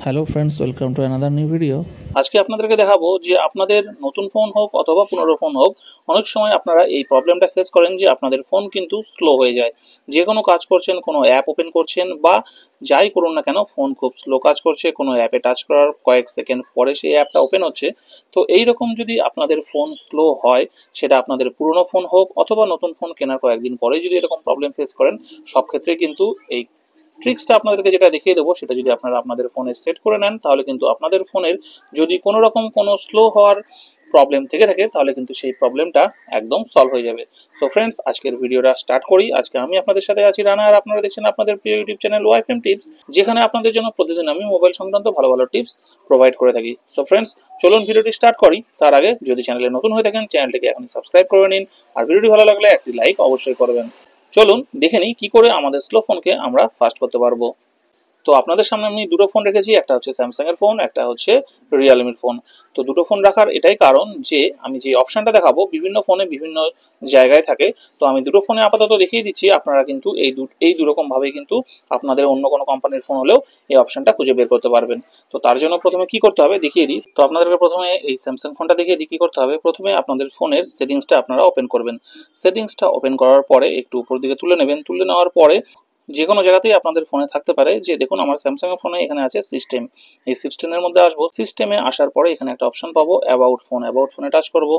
Hello friends, welcome to another new video. আজকে আপনাদেরকে দেখাবো যে আপনাদের নতুন ফোন হোক অথবা পুরনো ফোন হোক, অনেক সময় আপনারা এই প্রবলেমটা ফেস করেন যে আপনাদের ফোন কিন্তু স্লো হয়ে যায়। যে কোনো কাজ করছেন, কোনো অ্যাপ ওপেন করছেন বা যাই করুন না কেন, ফোন খুব স্লো কাজ করছে। কোনো অ্যাপে টাচ করার কয়েক সেকেন্ড পরে সেই অ্যাপটা ওপেন হচ্ছে। তো এইরকম যদি আপনাদের ফোন স্লো হয়, সেটা আপনাদের পুরনো ফোন হোক অথবা নতুন ফোন কেনার কয়েকদিন পরে যদি এরকম প্রবলেম ফেস করেন, সব ক্ষেত্রে কিন্তু এই ট্রিক্সটা আপনাদেরকে যেটা দেখিয়ে দেবো, সেটা যদি আপনারা আপনাদের ফোনে সেট করে নেন, তাহলে কিন্তু আপনাদের ফোনের যদি কোনো রকম কোনো স্লো হওয়ার প্রবলেম থেকে থাকে, তাহলে কিন্তু সেই প্রবলেমটা একদম সলভ হয়ে যাবে। সো ফ্রেন্ডস, আজকের ভিডিওটা স্টার্ট করি। আজকে আমি আপনাদের সাথে আছি রানা, আর আপনারা দেখছেন আপনাদের প্রিয় ইউটিউব চ্যানেল ওয়াইফএম টিপস, যেখানে আপনাদের জন্য প্রতিদিন আমি মোবাইল সংক্রান্ত ভালো ভালো টিপস প্রোভাইড করে থাকি। সো ফ্রেন্ডস, চলুন ভিডিওটি স্টার্ট করি। তার আগে যদি চ্যানেলে নতুন হয়ে থাকেন, চ্যানেলটিকে এখন সাবস্ক্রাইব করে নিন, আর ভিডিওটি ভালো লাগলে একটি লাইক অবশ্যই করবেন। চলুন দেখে নিই কি করে আমাদের স্লো ফোনকে আমরা ফাস্ট করতে পারবো। তো আপনাদের সামনে আমি দুটো ফোন রেখেছি, একটা হচ্ছে স্যামসাং এর ফোন, একটা হচ্ছে রিয়েলমির ফোন। তো দুটো ফোন রাখার এটাই কারণ যে আমি যে অপশনটা দেখাবো বিভিন্ন ফোনে বিভিন্ন জায়গায় থাকে। তো আমি দুটো ফোনে আপাতত দেখিয়ে দিচ্ছি, আপনারা কিন্তু এই দুরকম ভাবে কিন্তু আপনাদের অন্য কোনো কোম্পানির ফোন হলেও এই অপশনটা খুঁজে বের করতে পারবেন। তো তার জন্য প্রথমে কি করতে হবে দেখিয়ে দিই। তো আপনাদেরকে প্রথমে এই স্যামসাং ফোনটা দেখিয়ে দিই কি করতে হবে। প্রথমে আপনাদের ফোনের সেটিংসটা আপনারা ওপেন করবেন। সেটিংসটা ওপেন করার পরে একটু উপর দিকে তুলে নেবেন। তুলে নেওয়ার পরে যে কোনো জায়গাতেই আপনাদের ফোনে থাকতে পারে, যে দেখুন আমার স্যামসাং এর ফোনে এখানে আছে সিস্টেম। এই সিস্টেমের মধ্যে আসবো। সিস্টেমে আসার পরে এখানে একটা অপশন পাবো অ্যাবাউট ফোন। অ্যাবাউট ফোনে টাচ করব।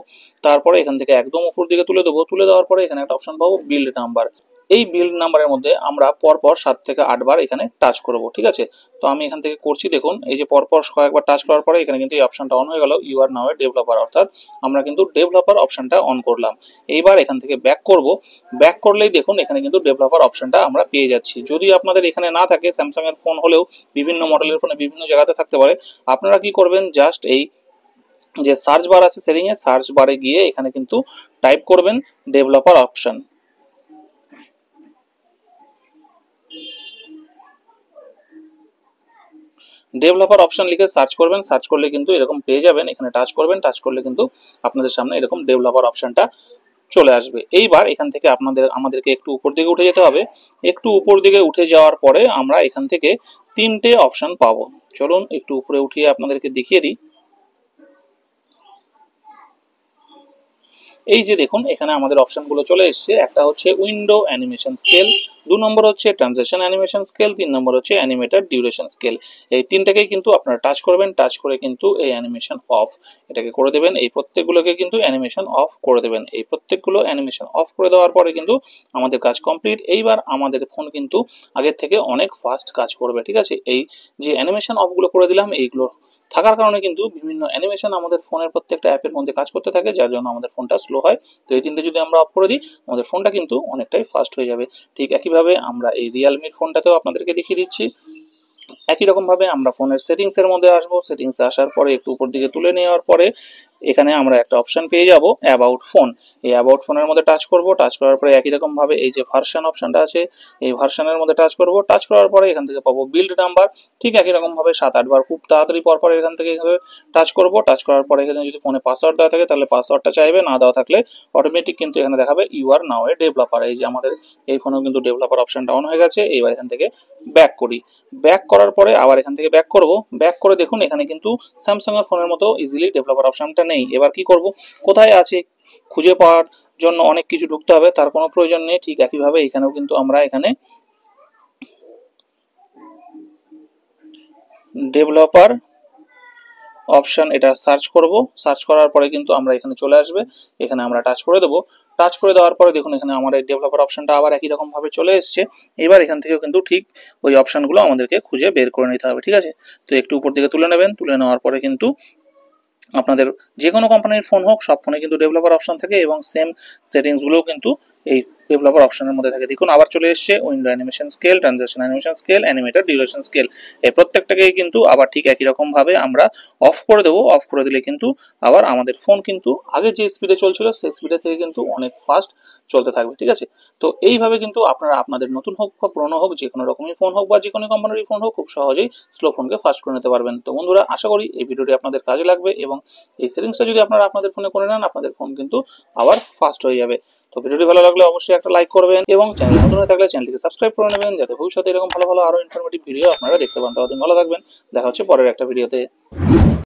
তারপরে এখান থেকে একদম উপর দিকে তুলে দেবো। তুলে দেওয়ার পরে এখানে একটা অপশন পাবো বিল্ড নাম্বার। এই বিল্ড নাম্বারের মধ্যে আমরা পরপর 7 থেকে 8 বার এখানে টাচ করব, ঠিক আছে। তো আমি এখান থেকে করছি, দেখুন এই যে পরপর কয়েকবার টাচ করার পরে এখানে কিন্তু এই অপশনটা অন হয়ে গেল, you R now A developer, অর্থাৎ আমরা কিন্তু ডেভেলপার অপশনটা অন করলাম। এইবার এখান থেকে ব্যাক করব। ব্যাক করলেই দেখুন এখানে কিন্তু ডেভেলপার অপশনটা আমরা পেয়ে যাচ্ছি। যদি আপনাদের এখানে না থাকে, স্যামসাং এর ফোন হলেও বিভিন্ন মডেলের ফোনে বিভিন্ন জায়গাতে থাকতে পারে, আপনারা কি করবেন, জাস্ট এই যে সার্চ বার আছে সেটিং এ, সার্চ বারে গিয়ে এখানে কিন্তু টাইপ করবেন ডেভেলপার অপশন। ডেভেলপার অপশন লিখে সার্চ করবেন। সার্চ করলে কিন্তু এরকম পেয়ে যাবেন। এখানে টাচ করবেন। টাচ করলে কিন্তু আপনাদের সামনে এরকম ডেভেলপার অপশনটা চলে আসবে। এইবার এখান থেকে আমাদেরকে একটু উপর দিকে উঠে যেতে হবে। একটু উপর দিকে উঠে যাওয়ার পরে আমরা এখান থেকে 3টে অপশন পাবো। চলুন একটু উপরে উঠিয়ে আপনাদেরকে দেখিয়ে দিই। এই যে দেখুন এখানে আমাদের অপশনগুলো চলে এসেছে। একটা হচ্ছে উইন্ডো অ্যানিমেশন স্কেল, 2 নম্বর হচ্ছে ট্রানজিশন অ্যানিমেশন স্কেল, 3 নম্বর হচ্ছে অ্যানিমেটেড ডিউরেশন স্কেল। এই তিনটাকেই কিন্তু আপনারা টাচ করবেন। টাচ করে কিন্তু এই অ্যানিমেশন অফ এটাকে করে দেবেন। এই প্রত্যেকগুলোকে কিন্তু অ্যানিমেশন অফ করে দেবেন। এই প্রত্যেকগুলো অ্যানিমেশন অফ করে দেওয়ার পরে কিন্তু আমাদের কাজ কমপ্লিট। এইবার আমাদের ফোন কিন্তু আগের থেকে অনেক ফাস্ট কাজ করবে, ঠিক আছে। এই যে অ্যানিমেশন অফগুলো করে দিলাম, এইগুলো থাকার কারণে কিন্তু বিভিন্ন অ্যানিমেশন আমাদের ফোনের প্রত্যেকটা অ্যাপের মধ্যে কাজ করতে থাকে, যার জন্য আমাদের ফোনটা স্লো হয়। তো এই তিনটে যদি আমরা অফ করে দিই, আমাদের ফোনটা কিন্তু অনেকটাই ফাস্ট হয়ে যাবে। ঠিক একইভাবে আমরা এই রিয়েলমির ফোনটাতেও আপনাদেরকে দেখিয়ে দিচ্ছি। একই রকম ভাবে আমরা ফোনের সেটিংস এর মধ্যে আসবো। সেটিংস আসার পরে একটু উপর দিকে তুলে নেওয়ার পরে এখানে আমরা একটা অপশন পেয়ে যাব অ্যাবাউট ফোন। এই অ্যাবাউট ফোনের মধ্যে টাচ করব। টাচ করার পরে একই রকম ভাবে এই যে ভার্সন অপশনটা আছে, এই ভার্সনের মধ্যে টাচ করব। টাচ করার পরে এখান থেকে পাবো বিল্ড নাম্বার। ঠিক একই রকম ভাবে 7-8 বার খুব তাড়াতাড়ি পর পর এখান থেকে টাচ করব। টাচ করার পরে এখানে যদি ফোনে পাসওয়ার্ড দেওয়া থাকে তাহলে পাসওয়ার্ডটা চাইবে, না দেওয়া থাকলে অটোমেটিক কিন্তু এখানে দেখাবে you R now A developer. এই যে আমাদের এই ফোনেও কিন্তু ডেভেলপার অপশনটা অন হয়ে গেছে। এইবার এখান থেকে ব্যাক করি। ব্যাক করার পরে আবার এখান থেকে ব্যাক করব। ব্যাক করে দেখুন এখানে কিন্তু স্যামসাং এর ফোনের মতো ইজিলি ডেভেলপার অপশনটা নেই। এবার কি করব, কোথায় আছে খুঁজে পাওয়ার জন্য অনেক কিছু ঢুকতে হবে, তার কোনো প্রয়োজন নেই। ঠিক একইভাবে এখানেও কিন্তু আমরা এখানে ডেভেলপার অপশন এটা সার্চ করব। সার্চ করার পরে কিন্তু আমরা এখানে চলে আসবে। এখানে আমরা টাচ করে দেবো। টাচ করে দেওয়ার পরে দেখুন এখানে আমার এই ডেভেলপার অপশনটা আবার একই রকম ভাবে চলে এসেছে। এবার এখান থেকেও কিন্তু ঠিক ওই অপশনগুলো আমাদেরকে খুঁজে বের করে নিতে হবে, ঠিক আছে। তো একটু উপর দিকে তুলে নেবেন। তুলে নেওয়ার পরে কিন্তু আপনাদের যে কোনো কোম্পানির ফোন হোক, সব ফোনে কিন্তু ডেভেলপার অপশন থাকে এবং সেম সেটিংসগুলোও কিন্তু এই ডেভেলপার অপশনের মধ্যে থাকে। দেখুন আবার চলে এসেছে window animation scale, transition animation scale, animated duration scale. এই প্রত্যেকটাকেই কিন্তু আবার ঠিক একই রকম ভাবে আমরা অফ করে দেবো। অফ করে দিলে কিন্তু আবার আমাদের ফোন কিন্তু আগে যে স্পিডে চলছিল সেই স্পিডে থেকে কিন্তু অনেক ফাস্ট চলতে থাকবে, ঠিক আছে। তো এইভাবে কিন্তু আপনারা আপনাদের নতুন হোক বা পুরনো হোক, যে কোনো রকমই ফোন হোক বা যে কোনো কোম্পানির ফোন হোক, খুব সহজেই স্লো ফোনকে ফাস্ট করে নিতে পারবেন। তো বন্ধুরা, আশা করি এই ভিডিওটি আপনাদের কাজে লাগবে এবং এই সেটিংসটা যদি আপনারা আপনাদের ফোনে করে নেন, আপনাদের ফোন কিন্তু আবার ফাস্ট হয়ে যাবে। তো ভিডিওটি ভালো লাগলে অবশ্যই একটা লাইক করবেন এবং চ্যানেল নতুন হয়ে থাকলে চ্যানেলটিকে সাবস্ক্রাইব করে নেবেন, যাতে ভবিষ্যতে এরকম ভালো ভালো আরো ইনফরমেটিভ ভিডিও আপনারা দেখতে পান। ততদিন ভালো থাকবেন, দেখা হচ্ছে পরের একটা ভিডিওতে।